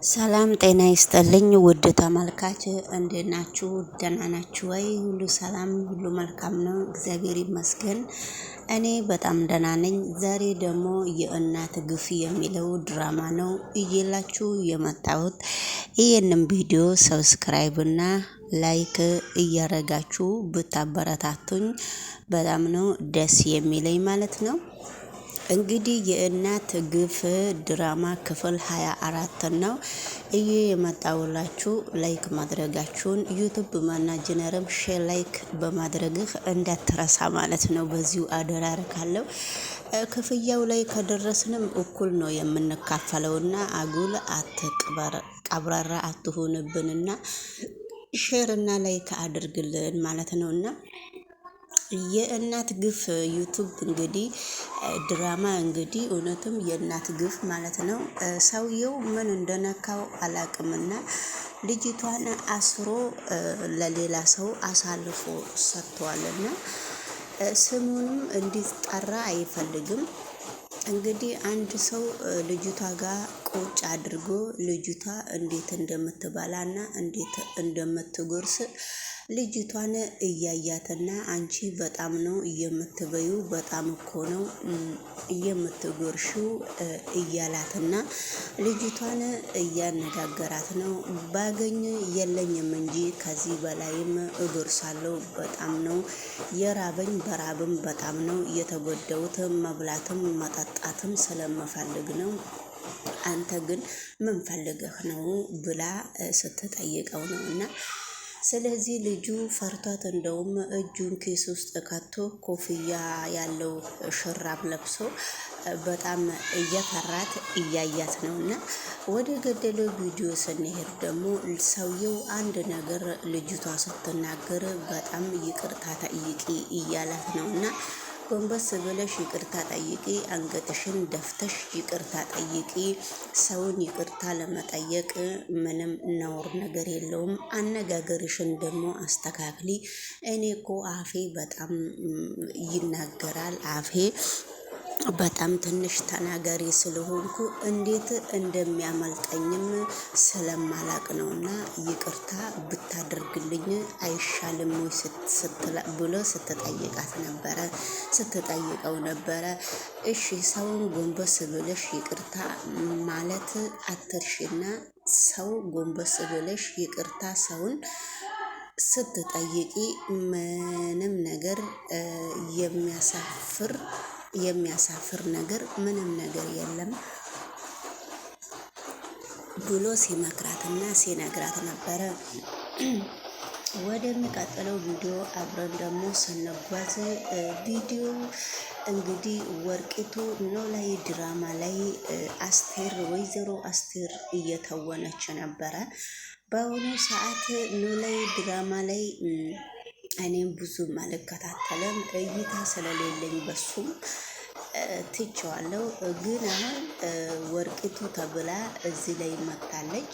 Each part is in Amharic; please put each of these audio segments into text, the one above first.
ሰላም ጤና ይስጥልኝ ውድ ተመልካች እንዴት ናችሁ? ደህና ናችሁ ወይ? ሁሉ ሰላም ሁሉ መልካም ነው፣ እግዚአብሔር ይመስገን። እኔ በጣም ደህና ነኝ። ዛሬ ደግሞ የእናት ግፍ የሚለው ድራማ ነው እየላችሁ የመጣሁት። ይህንን ቪዲዮ ሰብስክራይብ እና ላይክ እያረጋችሁ ብታበረታቱኝ በጣም ነው ደስ የሚለኝ ማለት ነው። እንግዲህ የእናት ግፍ ድራማ ክፍል 24 ነው የመጣውላችሁ። ላይክ ማድረጋችሁን ዩቲዩብ ማናጀነርም ሼር ላይክ በማድረግህ እንዳትረሳ ማለት ነው። በዚሁ አደራር ካለው ክፍያው ላይ ከደረስንም እኩል ነው የምንካፈለውና አጉል ቀብራራ አትሆንብንና ሼር እና ላይክ አድርግልን ማለት ነውና የእናት ግፍ ዩቲዩብ እንግዲህ ድራማ እንግዲህ እውነትም የእናት ግፍ ማለት ነው። ሰውየው ምን እንደነካው አላቅምና ልጅቷን አስሮ ለሌላ ሰው አሳልፎ ሰጥቷልና ስሙንም እንዲጠራ አይፈልግም። እንግዲህ አንድ ሰው ልጅቷ ጋር ቁጭ አድርጎ ልጅቷ እንዴት እንደምትበላና እንዴት እንደምትጎርስ ልጅቷን እያያትና አንቺ በጣም ነው የምትበዩ፣ በጣም እኮ ነው የምትጎርሺው እያላትና ልጅቷን እያነጋገራት ነው። ባገኝ የለኝም እንጂ ከዚህ በላይም እጎርሳለሁ፣ በጣም ነው የራበኝ፣ በራብም በጣም ነው የተጎዳሁት፣ መብላትም መጠጣትም ስለምፈልግ ነው። አንተ ግን ምን ፈልገህ ነው ብላ ስትጠይቀው ነው እና ስለዚህ ልጁ ፈርቷት እንደውም እጁን ኪስ ውስጥ ከቶ ኮፍያ ያለው ሹራብ ለብሶ በጣም እየፈራት እያያት ነው እና ወደ ገደለው ቪዲዮ ስንሄድ ደግሞ ሰውየው አንድ ነገር ልጅቷ ስትናገር በጣም ይቅርታ ጠይቂ እያላት ነው እና ጎንበስ ብለሽ ይቅርታ ጠይቂ፣ አንገትሽን ደፍተሽ ይቅርታ ጠይቂ። ሰውን ይቅርታ ለመጠየቅ ምንም ነውር ነገር የለውም። አነጋገርሽን ደግሞ አስተካክሊ። እኔ እኮ አፌ በጣም ይናገራል፣ አፌ በጣም ትንሽ ተናጋሪ ስለሆንኩ እንዴት እንደሚያመልጠኝም ስለማላቅ ነውና ይቅርታ ብታደርግልኝ አይሻልም ወይ ብሎ ስትጠይቀው ነበረ። እሺ ሰውን ጎንበስ ብለሽ ይቅርታ ማለት አትርሽና ሰው ጎንበስ ብለሽ ይቅርታ ሰውን ስትጠይቂ ምንም ነገር የሚያሳፍር ነገር ምንም ነገር የለም ብሎ ሲመክራትና ሲነግራት ነበረ። ወደሚቀጥለው ቪዲዮ አብረን ደግሞ ስንጓዝ ቪዲዮ እንግዲህ ወርቂቱ ኖላዊ ድራማ ላይ አስቴር ወይዘሮ አስቴር እየተወነች ነበረ። በአሁኑ ሰዓት ኖላዊ ድራማ ላይ እኔም ብዙም አልከታተለም እይታ ስለሌለኝ በሱም ትቼዋለሁ። ግን አሁን ወርቂቱ ተብላ እዚህ ላይ መጥታለች።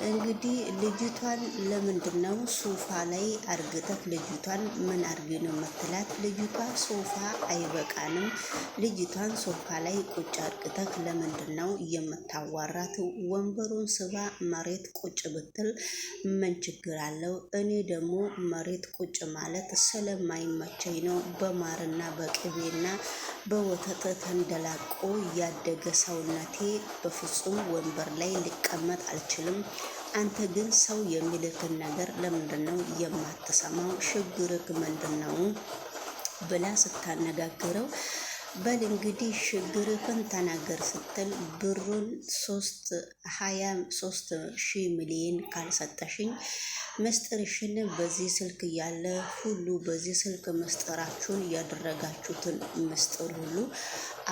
እንግዲህ ልጅቷን ለምንድነው ሶፋ ላይ አርግተክ ልጅቷን ምን አርጊ ነው የምትላት? ልጅቷ ሶፋ አይበቃንም፣ ልጅቷን ሶፋ ላይ ቁጭ አርግተክ ለምንድነው የምታዋራት? ወንበሩን ስባ መሬት ቁጭ ብትል ምን ችግር አለው? እኔ ደግሞ መሬት ቁጭ ማለት ስለማይመቸኝ ነው። በማርና በቅቤና በወተት ተንደላቆ ያደገ ሰውነቴ በፍጹም ወንበር ላይ ሊቀመጥ አልችልም። አንተ ግን ሰው የሚልክን ነገር ለምንድነው የማትሰማው? ችግርህ ምንድነው ብላ ስታነጋግረው በል እንግዲህ ችግርህን ተናገር ስትል ብሩን 23 ሚሊዮን ካልሰጠሽኝ ምስጢርሽን በዚህ ስልክ ያለ ሁሉ በዚህ ስልክ ምስጢራችሁን ያደረጋችሁትን ምስጢር ሁሉ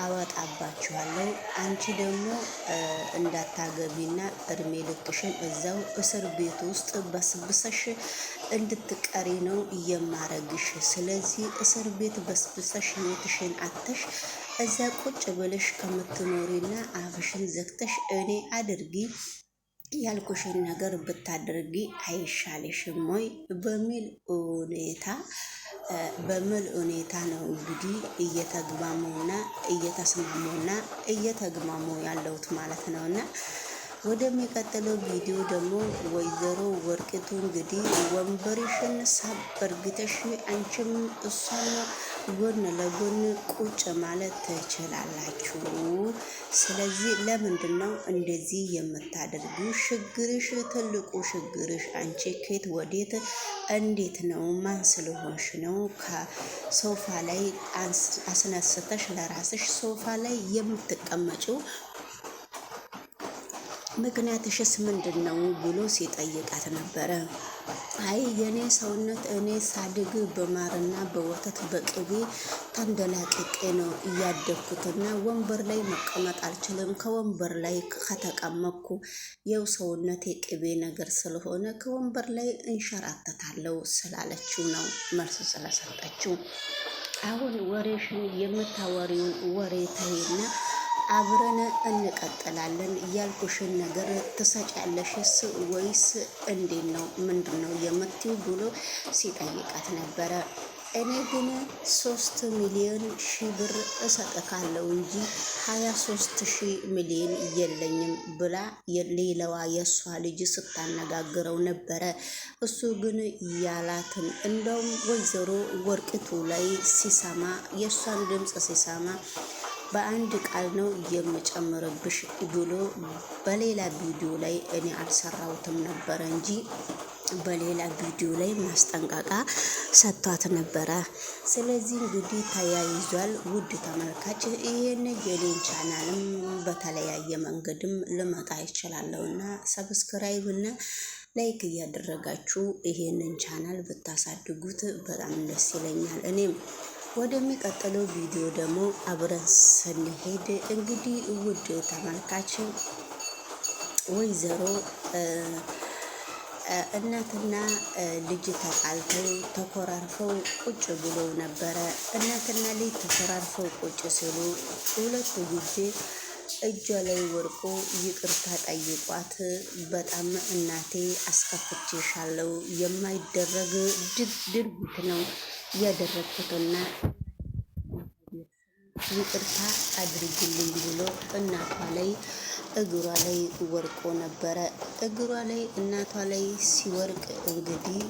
አወጣባችኋለሁ። አንቺ ደግሞ እንዳታገቢና እድሜ ልክሽን እዛው እስር ቤት ውስጥ በስብሰሽ እንድትቀሪ ነው የማረግሽ። ስለዚህ እስር ቤት በስብሰሽ ህይወትሽን አተሽ እዛ ቁጭ ብለሽ ከምትኖሪና አፍሽን ዘግተሽ እኔ አድርጊ ያልኩሽን ነገር ብታደርጊ አይሻልሽም ወይ በሚል ሁኔታ ነው እንግዲህ እየተግባሙና እየተስማሙና እየተግማሙ ያለውት ማለት ነውና ወደሚቀጥለው ቪዲዮ ደግሞ ወይዘሮ ወርቂቱ እንግዲህ ወንበርሽን ሳብ እርግተሽ አንቺም እሷን ጎን ለጎን ቁጭ ማለት ትችላላችሁ። ስለዚህ ለምንድን ነው እንደዚህ የምታደርጊው? ችግርሽ፣ ትልቁ ችግርሽ አንቺ ከየት ወዴት እንዴት ነው? ማን ስለሆንሽ ነው ከሶፋ ላይ አስነስተሽ ለራስሽ ሶፋ ላይ የምትቀመጪው? ምክንያትሽስ ምንድን ነው ብሎ ሲጠይቃት ነበረ። አይ የኔ ሰውነት እኔ ሳድግ በማርና በወተት በቅቤ ተንደላቅቄ ነው እያደግኩትና ወንበር ላይ መቀመጥ አልችልም። ከወንበር ላይ ከተቀመጥኩ የው ሰውነቴ ቅቤ ነገር ስለሆነ ከወንበር ላይ እንሸራተታለው ስላለችው ነው መልስ ስለሰጠችው። አሁን ወሬሽን የምታወሪውን ወሬ ተይና አብረን እንቀጥላለን። ያልኩሽን ነገር ትሰጫለሽስ ወይስ እንዴት ነው? ምንድን ነው የምትይው ብሎ ሲጠይቃት ነበረ። እኔ ግን 3 ሚሊዮን ብር እሰጥካለሁ እንጂ 23 ሚሊዮን የለኝም ብላ ሌላዋ የእሷ ልጅ ስታነጋግረው ነበረ። እሱ ግን ያላትን እንደውም ወይዘሮ ወርቂቱ ላይ ሲሰማ የእሷን ድምፅ ሲሰማ በአንድ ቃል ነው የምጨምርብሽ ብሎ በሌላ ቪዲዮ ላይ እኔ አልሰራሁትም ነበረ እንጂ በሌላ ቪዲዮ ላይ ማስጠንቀቂያ ሰጥቷት ነበረ። ስለዚህ እንግዲህ ተያይዟል። ውድ ተመልካች ይሄን የኔን ቻናልም በተለያየ መንገድም ልመጣ ይችላለሁና ሰብስክራይብ እና ላይክ እያደረጋችሁ ይሄንን ቻናል ብታሳድጉት በጣም ደስ ይለኛል። እኔም ወደሚቀጥለው ቪዲዮ ደግሞ አብረን ስንሄድ እንግዲህ ውድ ተመልካች ወይዘሮ እናትና ልጅ ተጣልተው ተኮራርፈው ቁጭ ብለው ነበረ። እናትና ልጅ ተኮራርፈው ቁጭ ሲሉ ሁለቱ ጊዜ እጇ ላይ ወርቆ ይቅርታ ጠይቋት። በጣም እናቴ አስከፍቼሻለሁ፣ የማይደረግ ድርጊት ነው ያደረግኩትና ይቅርታ አድርግልኝ ብሎ እናቷ ላይ እግሯ ላይ ወርቆ ነበረ። እግሯ ላይ እናቷ ላይ ሲወርቅ እንግዲህ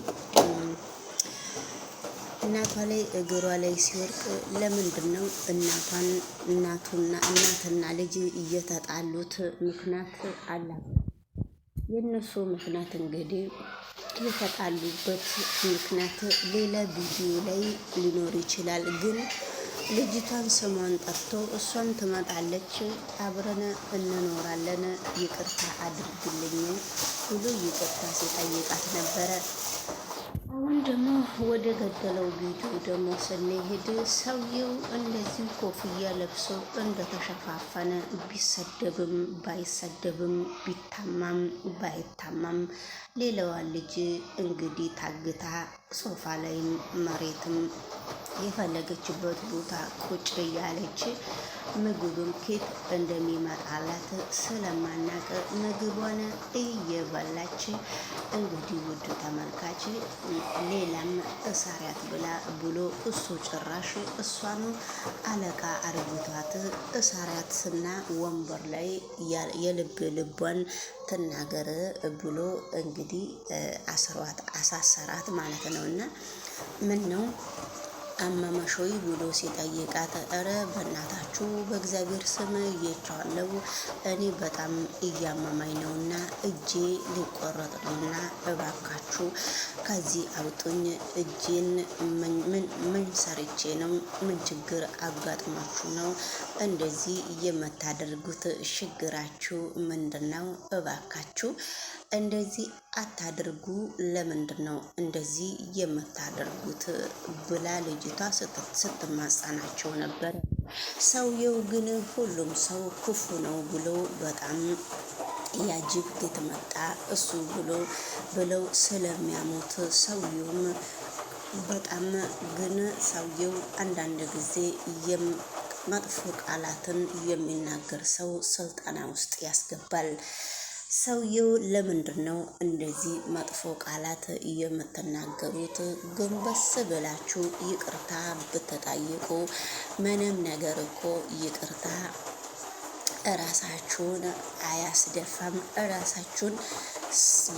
እናቷ ላይ እግሯ ላይ ሲወርቅ ለምንድን ነው እናትና ልጅ እየተጣሉት? ምክንያት አላት። የእነሱ ምክንያት እንግዲህ የተጣሉበት ምክንያት ሌላ ቪዲዮ ላይ ሊኖር ይችላል። ግን ልጅቷን ስሟን ጠርቶ እሷም ትመጣለች፣ አብረን እንኖራለን፣ ይቅርታ አድርግልኝ ብሎ ይቅርታ ሲጠይቃት ነበረ። አሁን ደግሞ ወደ ገደለው ቪዲዮ ደግሞ ስንሄድ ሰውየው እንደዚህ ኮፍያ ለብሶ እንደተሸፋፈነ ቢሰደብም ባይሰደብም ቢታማም ባይታማም ሌላዋ ልጅ እንግዲህ ታግታ ሶፋ ላይም መሬትም የፈለገችበት ቦታ ቁጭ እያለች ምግብም ኬት እንደሚመጣላት ስለማናቅ ምግቧን እየበላች እንግዲህ ውድ ተመልካች ሌላም እሳሪያት ብላ ብሎ እሱ ጭራሽ እሷኑ አለቃ አርግቷት እሳሪያትና ወንበር ላይ የልብ ልቧን ትናገር ብሎ እንግዲህ አሳሰራት ማለት ነው። እና ምን ነው አመመሾይ ብሎ ሲጠይቃት፣ እረ በእናታችሁ በእግዚአብሔር ስም እየቻለው እኔ በጣም እያመማኝ ነውና እጄ ሊቆረጥ ነውና እባካችሁ ከዚህ አውጡኝ። እጄን ምን ሰርቼ ነው? ምን ችግር አጋጥሟችሁ ነው እንደዚህ የምታደርጉት? ችግራችሁ ምንድን ነው? እባካችሁ እንደዚህ አታድርጉ። ለምንድን ነው እንደዚህ የምታደርጉት? ብላ ልጅቷ ስትማጸናቸው ነበር። ሰውየው ግን ሁሉም ሰው ክፉ ነው ብሎ በጣም ያጅብ የተመጣ እሱ ብለው ስለሚያሙት ሰውየውም በጣም ግን ሰውየው አንዳንድ ጊዜ መጥፎ ቃላትን የሚናገር ሰው ስልጠና ውስጥ ያስገባል። ሰውየው ለምንድን ነው እንደዚህ መጥፎ ቃላት የምትናገሩት? ጎንበስ ብላችሁ ይቅርታ ብትጠይቁ ምንም ነገር እኮ ይቅርታ እራሳችሁን አያስደፋም። እራሳችሁን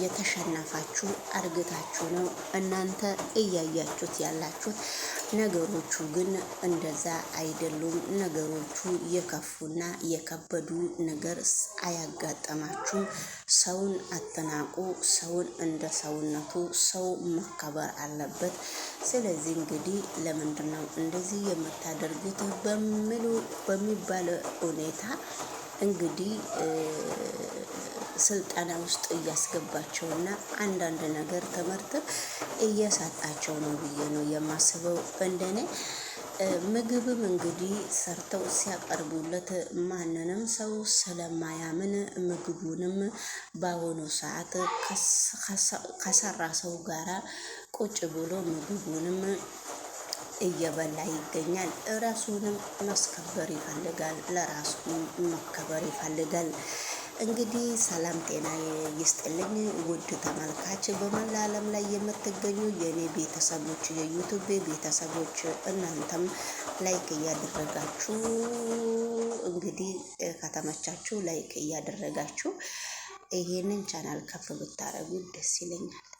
የተሸነፋችሁ አርግታችሁ ነው እናንተ እያያችሁት ያላችሁት። ነገሮቹ ግን እንደዛ አይደሉም። ነገሮቹ የከፉና የከበዱ ነገር አያጋጠማችሁም። ሰውን አትናቁ። ሰውን እንደ ሰውነቱ ሰው መከበር አለበት። ስለዚህ እንግዲህ ለምንድን ነው እንደዚህ የምታደርጉት በሚባል ሁኔታ እንግዲህ ስልጠና ውስጥ እያስገባቸውና አንዳንድ ነገር ትምህርት እየሰጣቸው ነው ብዬ ነው የማስበው እንደኔ። ምግብም እንግዲህ ሰርተው ሲያቀርቡለት ማንንም ሰው ስለማያምን ምግቡንም በአሁኑ ሰዓት ከሰራ ሰው ጋራ ቁጭ ብሎ ምግቡንም እየበላ ይገኛል። ራሱንም ማስከበር ይፈልጋል፣ ለራሱ መከበር ይፈልጋል። እንግዲህ ሰላም ጤና ይስጥልኝ ውድ ተመልካች፣ በመላ ዓለም ላይ የምትገኙ የኔ ቤተሰቦች፣ የዩቲዩብ ቤተሰቦች እናንተም ላይክ እያደረጋችሁ እንግዲህ ከተመቻችሁ ላይክ እያደረጋችሁ ይሄንን ቻናል ከፍ ብታረጉ ደስ ይለኛል።